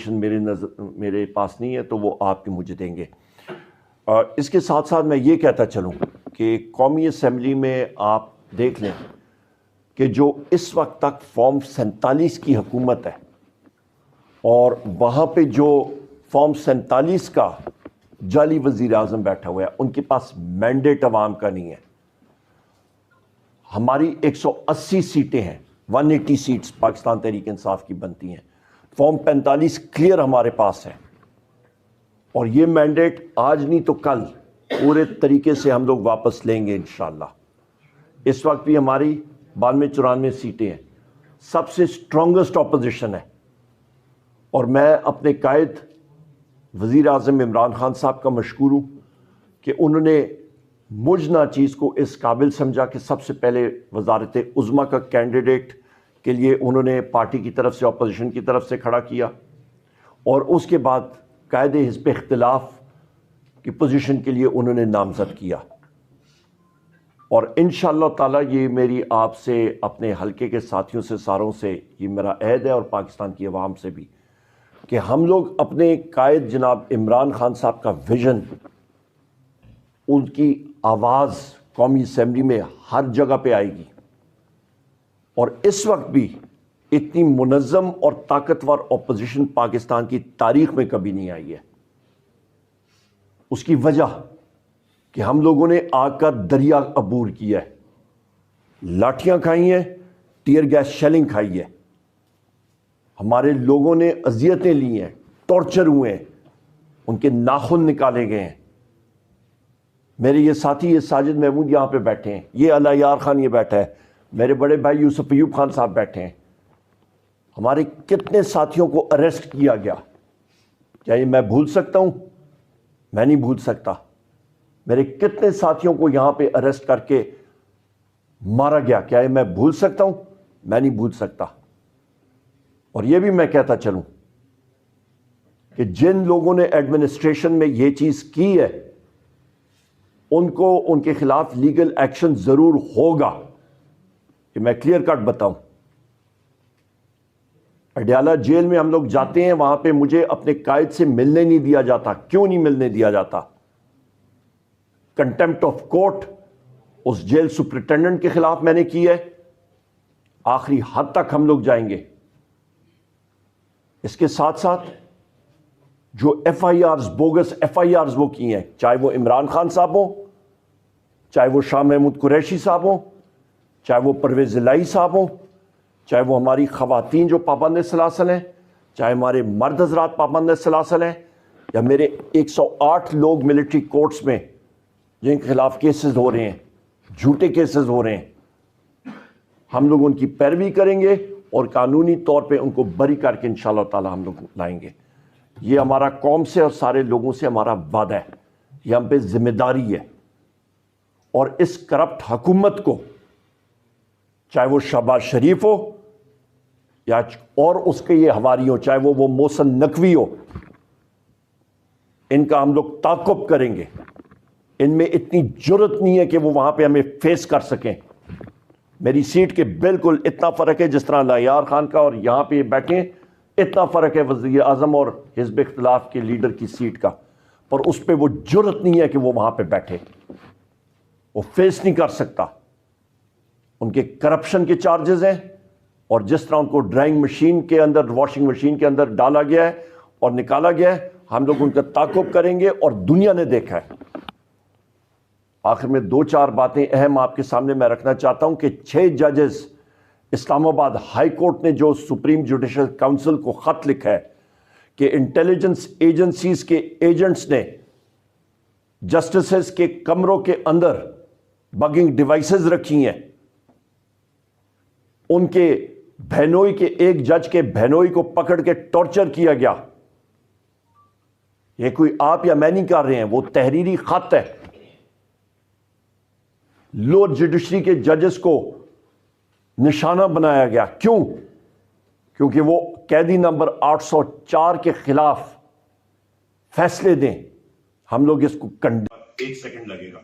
میرے پاس نہیں ہے تو وہ آپ کے مجھے دیں گے۔ اس کے ساتھ ساتھ میں یہ کہتا چلوں کہ قومی اسمبلی میں آپ دیکھ لیں کہ جو اس وقت تک فارم 47 کی حکومت ہے اور وہاں پہ جو فارم 47 کا جعلی وزیر اعظم بیٹھا ہوا ہے، ان کے پاس مینڈیٹ عوام کا نہیں ہے۔ ہماری 180 سیٹیں ہیں، 180 سیٹس پاکستان تحریک انصاف کی بنتی ہیں، فارم 45 کلیئر ہمارے پاس ہے، اور یہ مینڈیٹ آج نہیں تو کل پورے طریقے سے ہم لوگ واپس لیں گے انشاءاللہ۔ اس وقت بھی ہماری 92-94 سیٹیں ہیں، سب سے اسٹرانگسٹ اپوزیشن ہے، اور میں اپنے قائد وزیر اعظم عمران خان صاحب کا مشکور ہوں کہ انہوں نے مجھ ناچیز کو اس قابل سمجھا کہ سب سے پہلے وزارت عظمیٰ کا کینڈیڈیٹ کے لیے انہوں نے پارٹی کی طرف سے اپوزیشن کی طرف سے کھڑا کیا، اور اس کے بعد قائد حزب اختلاف کی پوزیشن کے لیے انہوں نے نامزد کیا، اور انشاءاللہ تعالیٰ یہ میری آپ سے، اپنے حلقے کے ساتھیوں سے، ساروں سے یہ میرا عہد ہے، اور پاکستان کی عوام سے بھی، کہ ہم لوگ اپنے قائد جناب عمران خان صاحب کا ویژن، ان کی آواز قومی اسمبلی میں ہر جگہ پہ آئے گی، اور اس وقت بھی اتنی منظم اور طاقتور اپوزیشن پاکستان کی تاریخ میں کبھی نہیں آئی ہے۔ اس کی وجہ کہ ہم لوگوں نے آگ کا دریا عبور کیا ہے، لاٹھیاں کھائی ہیں، ٹیئر گیس شیلنگ کھائی ہے، ہمارے لوگوں نے اذیتیں لی ہیں، ٹارچر ہوئے ہیں، ان کے ناخن نکالے گئے ہیں۔ میرے یہ ساتھی، یہ ساجد محمود یہاں پہ بیٹھے ہیں، یہ اللہ یار خان یہ بیٹھا ہے، میرے بڑے بھائی یوسف ایوب خان صاحب بیٹھے ہیں، ہمارے کتنے ساتھیوں کو اریسٹ کیا گیا۔ کیا یہ میں بھول سکتا ہوں؟ میں نہیں بھول سکتا۔ میرے کتنے ساتھیوں کو یہاں پہ اریسٹ کر کے مارا گیا، کیا یہ میں بھول سکتا ہوں؟ میں نہیں بھول سکتا۔ اور یہ بھی میں کہتا چلوں کہ جن لوگوں نے ایڈمنسٹریشن میں یہ چیز کی ہے، ان کو ان کے خلاف لیگل ایکشن ضرور ہوگا، کہ میں کلیئر کٹ بتاؤں۔ اڈیالہ جیل میں ہم لوگ جاتے ہیں، وہاں پہ مجھے اپنے قائد سے ملنے نہیں دیا جاتا۔ کیوں نہیں ملنے دیا جاتا؟ کنٹمپٹ آف کورٹ اس جیل سپرنٹینڈنٹ کے خلاف میں نے کی ہے، آخری حد تک ہم لوگ جائیں گے۔ اس کے ساتھ ساتھ جو ایف آئی آرز، بوگس ایف آئی آرز وہ کی ہیں، چاہے وہ عمران خان صاحب ہوں، چاہے وہ شاہ محمود قریشی صاحب ہوں، چاہے وہ پرویز الہی صاحب ہوں، چاہے وہ ہماری خواتین جو پابند سلاسل ہیں، چاہے ہمارے مرد حضرات پابند سلاسل ہیں، یا میرے 108 لوگ ملٹری کورٹس میں جن کے خلاف کیسز ہو رہے ہیں، جھوٹے کیسز ہو رہے ہیں، ہم لوگ ان کی پیروی کریں گے اور قانونی طور پہ ان کو بری کر کے انشاءاللہ تعالی ہم لوگ لائیں گے۔ یہ ہمارا قوم سے اور سارے لوگوں سے ہمارا وعدہ ہے، یہ ہم پہ ذمہ داری ہے، اور اس کرپٹ حکومت کو، چاہے وہ شہباز شریف ہو یا اور اس کے یہ حواری ہو، چاہے وہ محسن نقوی ہو، ان کا ہم لوگ تعاقب کریں گے۔ ان میں اتنی جرت نہیں ہے کہ وہ وہاں پہ ہمیں فیس کر سکیں۔ میری سیٹ کے بالکل اتنا فرق ہے، جس طرح لایار خان کا اور یہاں پہ بیٹھے اتنا فرق ہے وزیر اعظم اور حزب اختلاف کے لیڈر کی سیٹ کا، پر اس پہ وہ جرت نہیں ہے کہ وہ وہاں پہ بیٹھے، وہ فیس نہیں کر سکتا۔ ان کے کرپشن کے چارجز ہیں، اور جس طرح ان کو ڈرائنگ مشین کے اندر، واشنگ مشین کے اندر ڈالا گیا ہے اور نکالا گیا ہے، ہم لوگ ان کا تعاقب کریں گے، اور دنیا نے دیکھا ہے۔ آخر میں 2-4 باتیں اہم آپ کے سامنے میں رکھنا چاہتا ہوں کہ 6 ججز اسلام آباد ہائی کورٹ نے جو سپریم جوڈیشل کاؤنسل کو خط لکھا ہے کہ انٹیلیجنس ایجنسیز کے ایجنٹس نے جسٹسز کے کمروں کے اندر بگنگ ڈیوائسز رکھی ہیں، ان کے بہنوئی کے، ایک جج کے بہنوئی کو پکڑ کے ٹارچر کیا گیا۔ یہ کوئی آپ یا میں نہیں کر رہے ہیں، وہ تحریری خط ہے۔ لوور جوڈیشری کے ججز کو نشانہ بنایا گیا، کیوں؟ کیونکہ وہ قیدی نمبر 804 کے خلاف فیصلے دیں۔ ہم لوگ اس کو 1 سیکنڈ لگے گا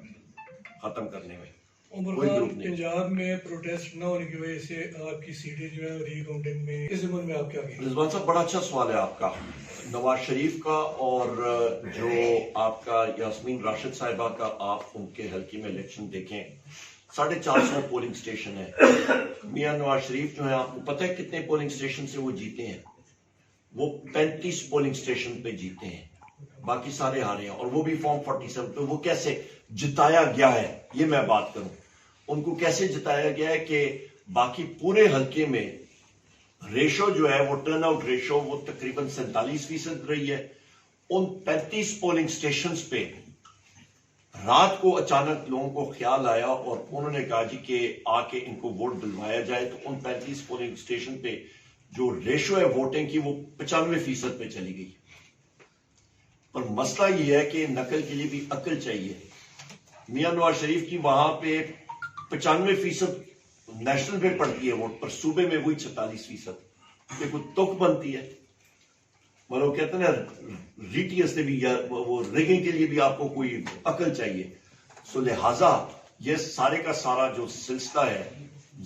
ختم کرنے میں، کوئی گروپ نہیں. پنجاب میں پروٹیسٹ نہ ہونے کی وجہ سے آپ کی سیٹیں جو ہے ری کاؤنٹنگ میں اس ضمن میں آپ کیا کہیں؟ رضوان صاحب بڑا اچھا سوال ہے آپ کا. نواز شریف کا اور جو آپ کا یاسمین راشد صاحبہ کا، آپ ان کے حلقے میں الیکشن دیکھیں، 450 پولنگ سٹیشن ہے. میاں نواز شریف جو ہیں، آپ کو پتہ ہے کتنے پولنگ سٹیشن سے وہ جیتے ہیں؟ وہ 35 پولنگ سٹیشن پہ جیتے ہیں، باقی سارے ہارے ہیں، اور وہ بھی فارم 47 پہ. وہ کیسے جتایا گیا ہے یہ میں بات کروں. ان کو کیسے جتایا گیا ہے کہ باقی پورے حلقے میں ریشو جو ہے، وہ ٹرن آؤٹ ریشو وہ تقریباً 47% رہی ہے. ان 35 پولنگ سٹیشنز پہ رات کو اچانک لوگوں کو خیال آیا اور انہوں نے کہا جی کہ آ کے ان کو ووٹ دلوایا جائے. تو ان 35 پولنگ سٹیشن پہ جو ریشو ہے ووٹنگ کی، وہ 95% پہ چلی گئی. پر مسئلہ یہ ہے کہ نقل کے لیے بھی عقل چاہیے. میاں نواز شریف کی وہاں پہ 95% نیشنل پہ پڑتی ہے ووٹ، پر صوبے میں وہی 46%. یہ کوئی تک بنتی ہے؟ مطلب کہتے ہیں نا ریٹیس سے بھی، وہ ریگنگ کے لیے بھی آپ کو کوئی عقل چاہیے. سو لہٰذا یہ سارے کا سارا جو سلسلہ ہے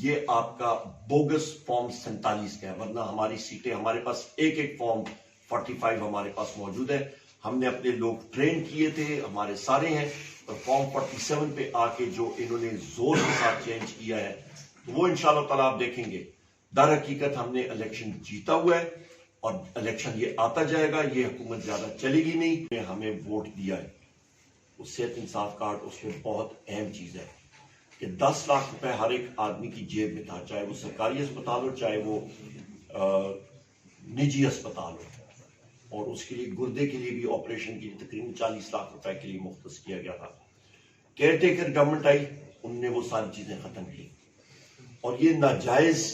یہ آپ کا بوگس فارم 47 کا ہے. ورنہ ہماری سیٹیں، ہمارے پاس ایک فارم 45 ہمارے پاس موجود ہے. ہم نے اپنے لوگ ٹرین کیے تھے، ہمارے سارے ہیں. اور فارم 47 پہ آ کے جو انہوں نے زور کے ساتھ چینج کیا ہے، تو وہ انشاءاللہ تعالیٰ آپ دیکھیں گے. در حقیقت ہم نے الیکشن جیتا ہوا ہے، اور الیکشن یہ آتا جائے گا. یہ حکومت زیادہ چلے گی نہیں. ہمیں ووٹ دیا ہے، وہ صحت انصاف کارڈ اس میں بہت اہم چیز ہے کہ 10 لاکھ روپے ہر ایک آدمی کی جیب میں تھا، چاہے وہ سرکاری اسپتال ہو چاہے وہ نجی اسپتال ہو. اور اس کے لیے گردے کے لیے بھی آپریشن کے لیے تقریباً 40 لاکھ روپے کے لیے مختص کیا گیا تھا. کیئر ٹیکر گورنمنٹ آئی، ان نے وہ ساری چیزیں ختم کی. اور یہ ناجائز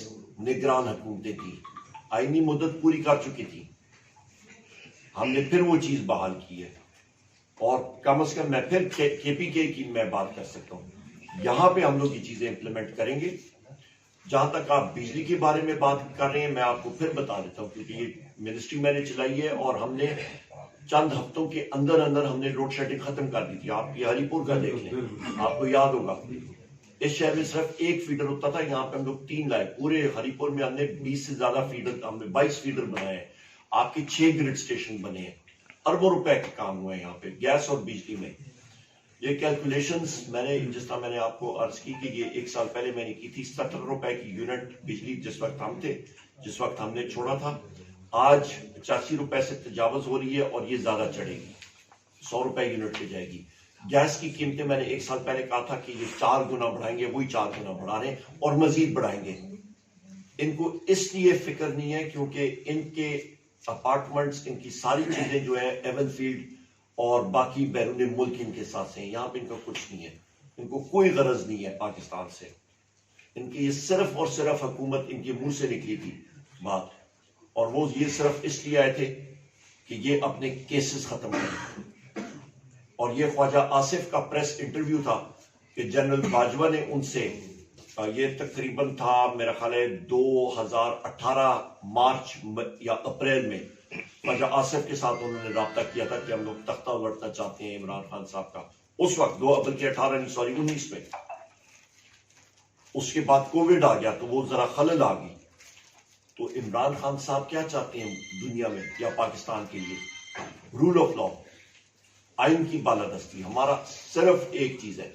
نگران حکومتیں تھیں، آئینی مدت پوری کر چکی تھی. ہم نے پھر وہ چیز بحال کی ہے. اور کم از کم میں پھر کے پی کے کی میں بات کر سکتا ہوں، یہاں پہ ہم لوگ یہ چیزیں امپلیمنٹ کریں گے. جہاں تک آپ بجلی کے بارے میں بات کر رہے ہیں، میں آپ کو پھر بتا دیتا ہوں، کیونکہ یہ منسٹری میں نے چلائی ہے اور ہم نے چند ہفتوں کے اندر ہم نے لوڈ شیڈنگ ختم کر دی تھی. آپ یہ ہری پور کا دیکھ لیں، آپ کو یاد ہوگا اس شہر میں صرف ایک فیڈر ہوتا تھا، یہاں پہ ہم لوگ 3 لائے. پورے ہری پور میں ہم نے 20 سے زیادہ فیڈر، ہم نے 22 فیڈر بنائے ہیں. آپ کے 6 گرڈ سٹیشن بنے ہیں. اربوں روپے کے کام ہوئے ہیں یہاں پہ گیس اور بجلی میں. یہ کیلکولیشنز میں نے، جس طرح میں نے آپ کو عرض کی کہ یہ 1 سال پہلے میں نے کی تھی، 70 روپے کی یونٹ بجلی جس وقت ہم تھے، جس وقت ہم نے چھوڑا تھا. آج 85 روپے سے تجاوز ہو رہی ہے اور یہ زیادہ چڑھے گی، 100 روپے یونٹ پہ جائے گی. گیس کی قیمتیں میں نے 1 سال پہلے کہا تھا کہ یہ 4 گنا بڑھائیں گے، وہی 4 گنا بڑھا رہے ہیں اور مزید بڑھائیں گے. ان کو اس لیے فکر نہیں ہے کیونکہ ان کے اپارٹمنٹس، ان کی ساری چیزیں جو ہیں ایون فیلڈ اور باقی بیرون ملک ان کے ساتھ سے ہیں. یہاں پہ ان کا کچھ نہیں ہے، ان کو کوئی غرض نہیں ہے پاکستان سے. ان کی یہ صرف اور صرف حکومت ان کے منہ سے نکلی تھی بات، اور وہ یہ صرف اس لیے آئے تھے کہ یہ اپنے کیسز ختم کریں. اور یہ خواجہ آصف کا پریس انٹرویو تھا کہ جنرل باجوہ نے ان سے، یہ تقریباً تھا میرا خیال ہے 2018 مارچ یا اپریل میں، خواجہ آصف کے ساتھ انہوں نے رابطہ کیا تھا کہ ہم لوگ تختہ الٹنا چاہتے ہیں عمران خان صاحب کا. اس وقت 19 میں. اس کے بعد کووڈ آ گیا تو وہ ذرا خلل آ گئی. تو عمران خان صاحب کیا چاہتے ہیں دنیا میں یا پاکستان کے لیے؟ رول آف لا، آئین کی بالادستی. ہمارا صرف ایک چیز ہے،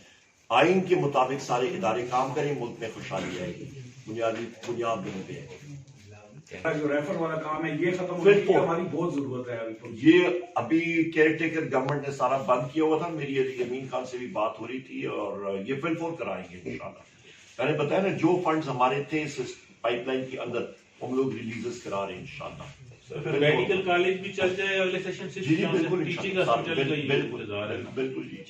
آئین کے مطابق سارے ادارے کام کریں، ملک میں خوشحالی آئے گی. بنیاد دن پہ جو ریفر والا کام ہے یہ ختم ہونے کی ہماری بہت ضرورت ہے. یہ ابھی کیئر ٹیکر گورنمنٹ نے سارا بند کیا ہوا تھا. میری علی امین خان سے بھی بات ہو رہی تھی اور یہ فل فور کرائیں گے انشاءاللہ. میں نے بتایا نا جو فنڈز ہمارے تھے اس پائپ لائن کے اندر ہم لوگ ریلیزز کرا رہے ہیں انشاءاللہ. میڈیکل کالج بھی چل جائے اگلے سیشن سے. جی بالکل، بالکل جی.